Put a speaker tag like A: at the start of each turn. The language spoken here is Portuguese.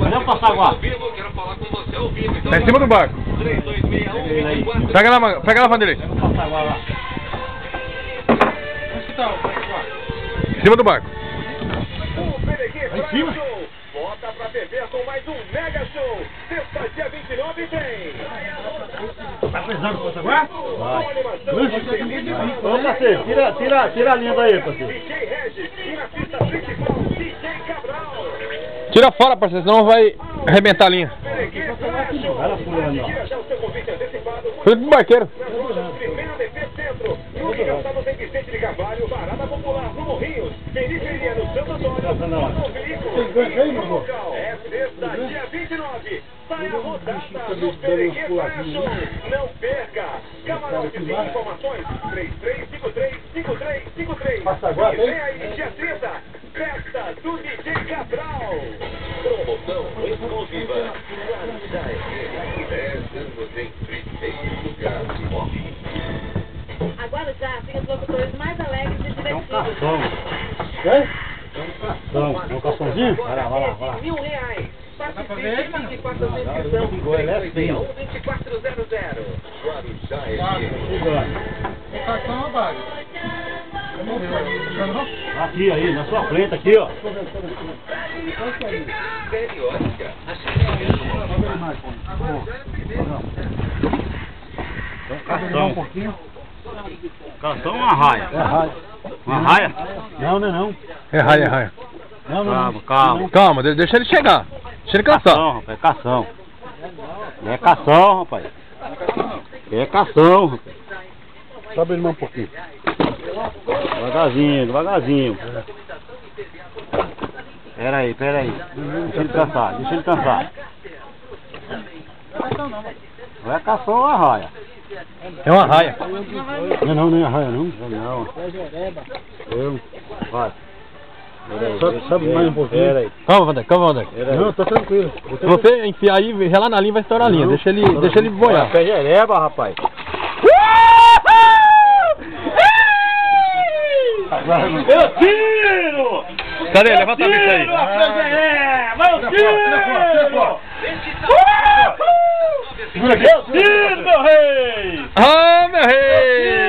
A: Cadê o Passaguá?
B: Tá em cima do barco. Pega lá, Vanderlei.
A: Passaguá lá.
B: Em cima do barco.
A: Aí em cima?
C: Bota pra TV com mais um mega show. Sexta, dia 29 tem.
A: Tá pesando o Passaguá?
C: Vai.
A: Ô, parceiro, tira a linha daí, parceiro.
C: DJ Regis e na pista principal, DJ Cabral.
B: Tira fora, parceiro, senão vai arrebentar a linha.
A: Vai lá pulando, ó.
C: Tira já o seu convite antecipado.
B: Cuida do barqueiro.
C: Nas lojas Primeira DP Centro. No Calçados em Vicente de Carvalho, Parada Popular no Morrinhos. Periferia no Santo Antônio. No veículo. Local. É sexta, dia 29. Sai a rodada no Perequê Show. Não perca. Camarote e informações 3353-5353.
A: Passaguá,
C: E vem aí, dia 30. Festa do DJ Cabral. Promoção exclusiva. 10 anos em primeiro lugar.
D: Guarujá tem os locutores mais alegres e divertidos.
A: Cação. É? Cação. É um caçãozinho? Vai lá.
C: R$1.000. Participe e faça sua inscrição. 3261-2400. Guarujá
A: Aqui, aí, na sua frente, aqui, ó.
C: Periódica.
A: Cação. Cação ou uma raia?
B: É raia.
A: Uma raia?
B: Não. É raia.
A: Calma.
B: Calma, deixa ele chegar. Deixa ele cansar.
A: Cação, rapaz, cação. É cação, rapaz. É cação, rapaz.
B: Sobe ele mais um pouquinho.
A: Devagarzinho. Pera aí. Deixa ele cansar. Não é cação ou é raia?
B: É uma raia.
A: Não é raia, não. Vai. Sobe mais um pouquinho. Pera aí.
B: Calma, Vanderlei.
A: Não, tô tranquilo.
B: Se você enfiar aí, lá na linha vai estourar a linha. Deixa ele boiar.
A: Pé jereba, rapaz. Eu tiro!
B: Cadê? Levanta a bicha aí.
A: Vai o tiro! Eu tiro, meu rei!
B: Ah, meu rei!